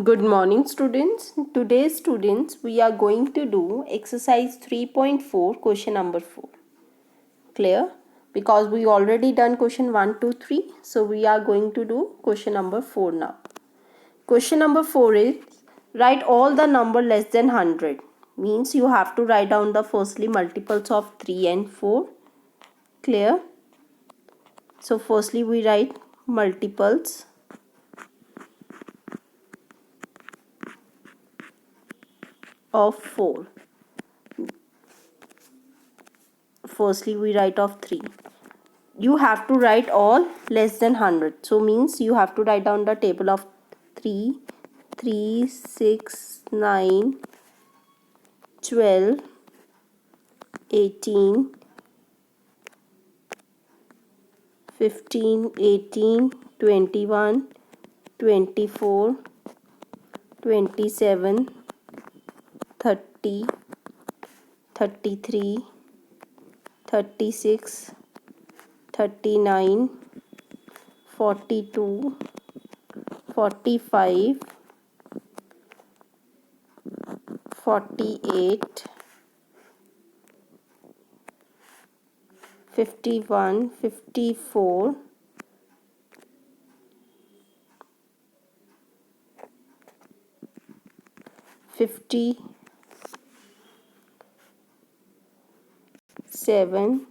Good morning students. Today students we are going to do exercise 3.4 question number 4. Clear? Because we already done question 1, 2, 3. So we are going to do question number 4 now. Question number 4 is write all the number less than 100. Means you have to write down the firstly multiples of 3 and 4. Clear? So firstly we write multiples of 4. Firstly we write of 3. You have to write all less than 100. So means you have to write down the table of 3, 3, 6, 9, 12, 18, 15, 18, 21, 24, 27, 30, 33, 36, 39, 42, 45, 48, 51, 54, 57,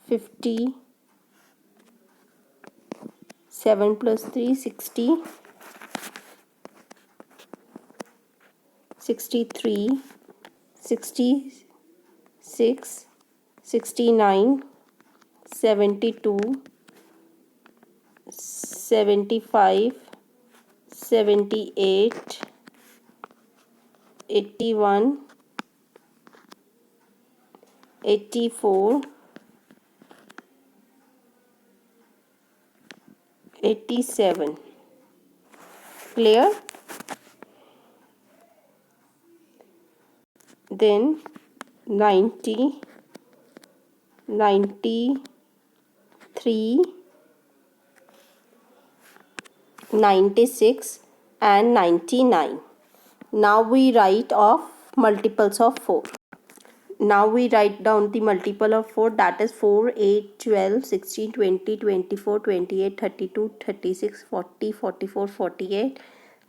50, 7 plus 3, 60, 63, 66, 69, 72, 75, 78, 81, 84, 87. Clear? Then 90, 93, 96 and 99. Now we write of multiples of 4. Now we write down the multiple of 4, that is 4, 8, 12, 16, 20, 24, 28, 32, 36, 40, 44, 48,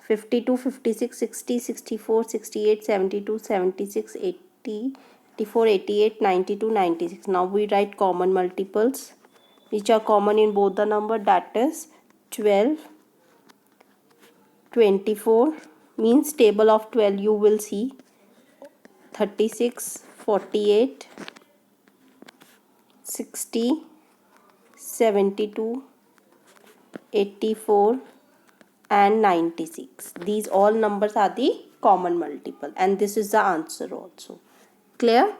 52, 56, 60, 64, 68, 72, 76, 80, 84, 88, 92, 96. Now we write common multiples which are common in both the number, that is 12, 24, means table of 12 you will see 36, 48, 60, 72, 84 and 96. These all numbers are the common multiple and this is the answer also. Clear?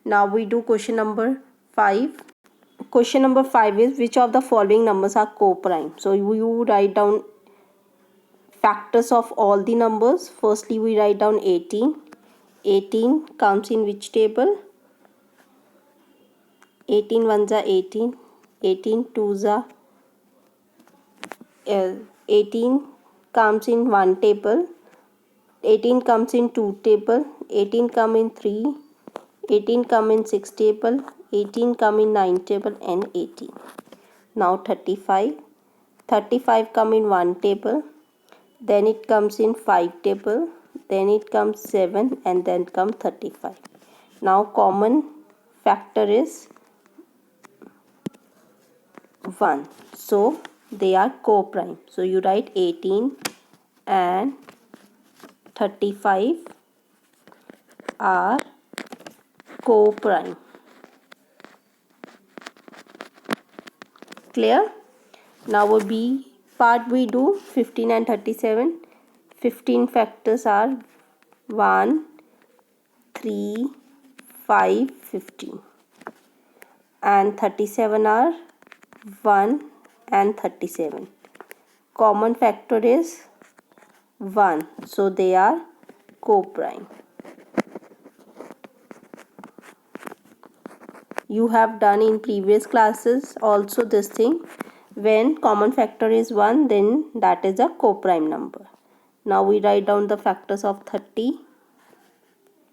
Now we do question number 5. Question number 5 is which of the following numbers are co-prime? So you write down factors of all the numbers. Firstly we write down 18. 18 comes in which table? 18 ones are 18, 18 twos are 18 comes in one table, 18 comes in two table, 18 come in 3, 18 come in 6 table, 18 come in 9 table and 18. Now 35, 35 come in one table, then it comes in 5 table, then it comes 7 and then come 35. Now common factor is 1, so they are co-prime. So you write 18 and 35 are co-prime. Clear? Now a B part we do 15 and 37. 15 factors are 1, 3, 5, 15 and 37 are 1 and 37. Common factor is 1, so they are co-prime. You have done in previous classes also this thing. When common factor is 1, then that is a co-prime number. Now we write down the factors of 30.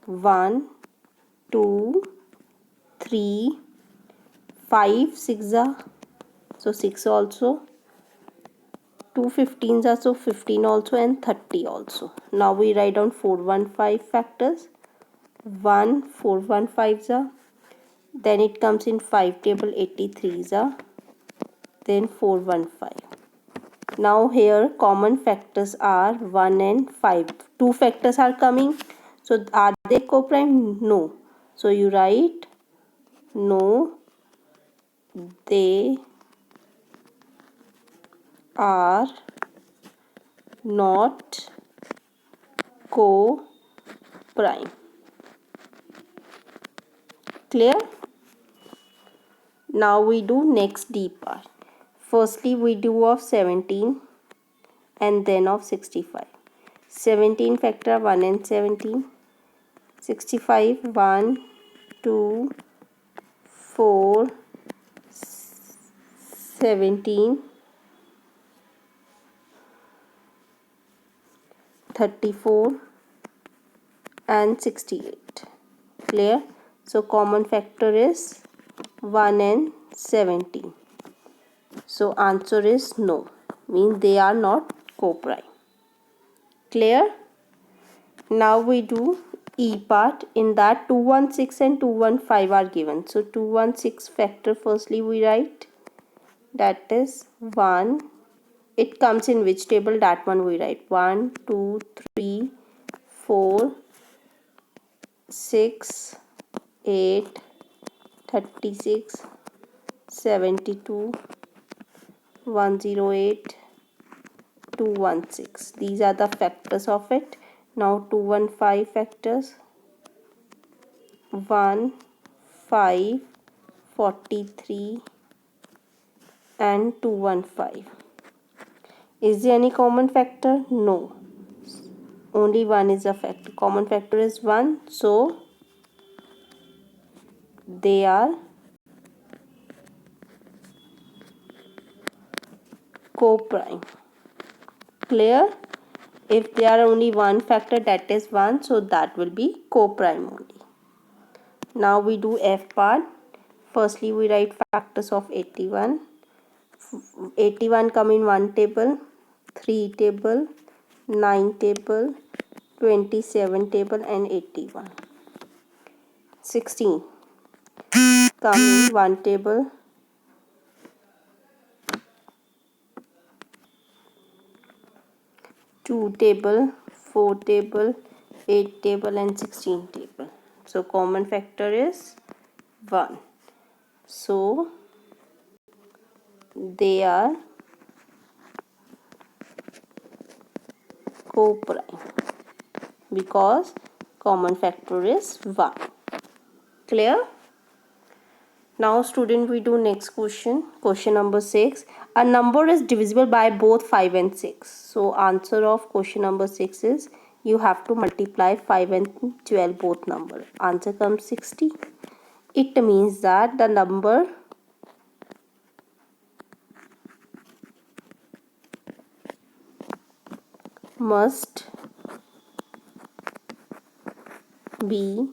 1, 2, 3, 5, 6 are, so 6 also, 2 15s are, so 15 also, and 30 also. Now we write down 415 factors. 1 415s are, then it comes in 5 table, 83s are, then 415. Now here common factors are 1 and 5. Two factors are coming, so are they coprime? No. So you write no, they are not co-prime. Clear? Now we do next D part. Firstly we do of 17 and then of 65. 17 factor 1 and 17. 65 1, 2, 4, 17, 34 and 68. Clear? So common factor is 1 and 17. So answer is no, means they are not coprime. Clear? Now we do E part. In that 216 and 215 are given. So 216 factor firstly we write, that is 1. It comes in which table? That one we write. 1, 2, 3, 4, 6, 8, 36, 72, 108, 216. These are the factors of it. Now 215 factors. 1, 5, 43 and 215. Is there any common factor? No. Only one is a factor. Common factor is 1. So they are coprime. Clear? If there are only one factor, that is 1, so that will be coprime only. Now we do F part. Firstly we write factors of 81. 81 come in 1 table, 3 table, 9 table, 27 table and 81. 16 come in 1 table, 2 table, 4 table, 8 table and 16 table. So common factor is 1. So they are coprime because common factor is 1. Clear? Now student, we do next question. Question number 6. A number is divisible by both 5 and 6. So answer of question number 6 is you have to multiply 5 and 12 both number. Answer comes 60. It means that the number must be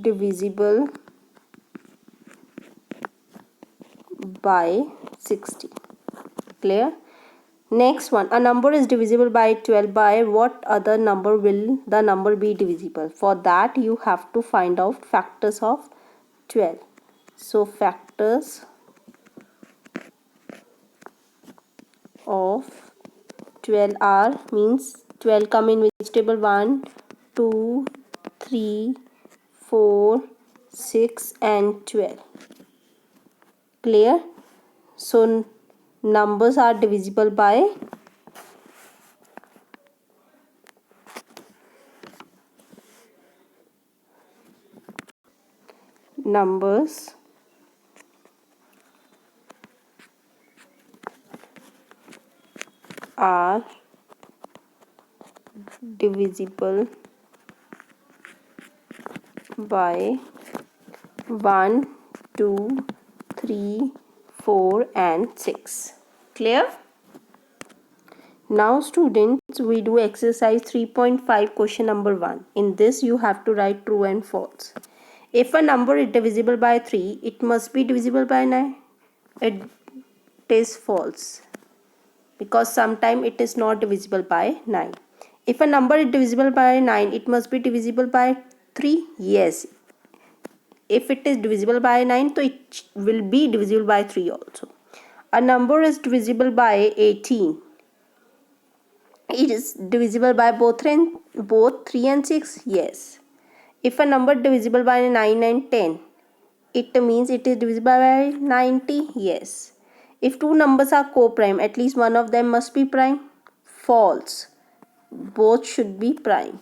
divisible by 60. Clear? Next one, a number is divisible by 12. By what other number will the number be divisible? For that you have to find out factors of 12. So factors of 12 are, means 12 come in which table? 1, 2, 3, 4, 6 and 12. Clear? So numbers are divisible by numbers are divisible by 1, 2, 3, 4 and 6. Clear? Now students, we do exercise 3.5 question number 1. In this you have to write true and false. If a number is divisible by 3, it must be divisible by 9. It is false because sometimes it is not divisible by 9. If a number is divisible by 9, it must be divisible by 3. Yes. If it is divisible by 9, so it will be divisible by 3 also. A number is divisible by 18. It is divisible by both 3 and 6. Yes. If a number divisible by 9 and 10, it means it is divisible by 90. Yes. If two numbers are co-prime, at least one of them must be prime. False. Both should be prime.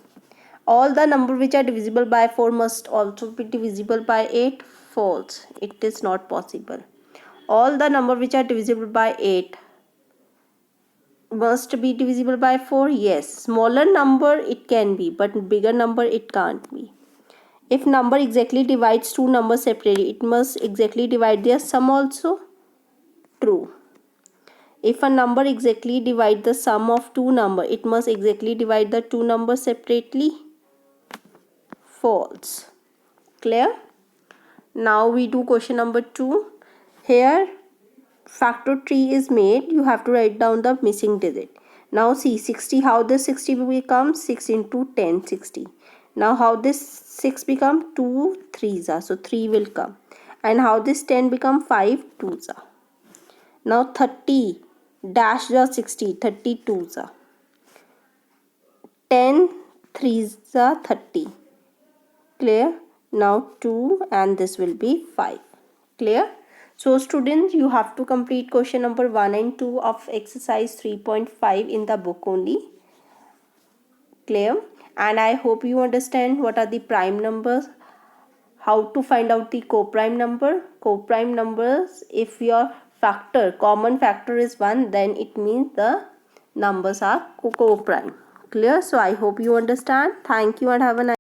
All the numbers which are divisible by 4 must also be divisible by 8. False. It is not possible. All the numbers which are divisible by 8 must be divisible by 4. Yes. Smaller number it can be, but bigger number it can't be. If number exactly divides two numbers separately, it must exactly divide their sum also. True. If a number exactly divides the sum of two numbers, it must exactly divide the two numbers separately. False. Clear? Now we do question number 2. Here factor tree is made. You have to write down the missing digit. Now see 60, how this 60 becomes 6 into 10, 60. Now how this 6 become 2 3s are, so 3 will come. And how this 10 become 5 2s are. Now 30 dash the 60, 32s are. 10 3s are 30. Clear? Now 2 and this will be 5. Clear? So students, you have to complete question number 1 and 2 of exercise 3.5 in the book only. Clear? And I hope you understand what are the prime numbers, how to find out the co-prime number. Co-prime numbers, if your factor, common factor is 1, then it means the numbers are co-prime. Clear? So I hope you understand. Thank you and have a nice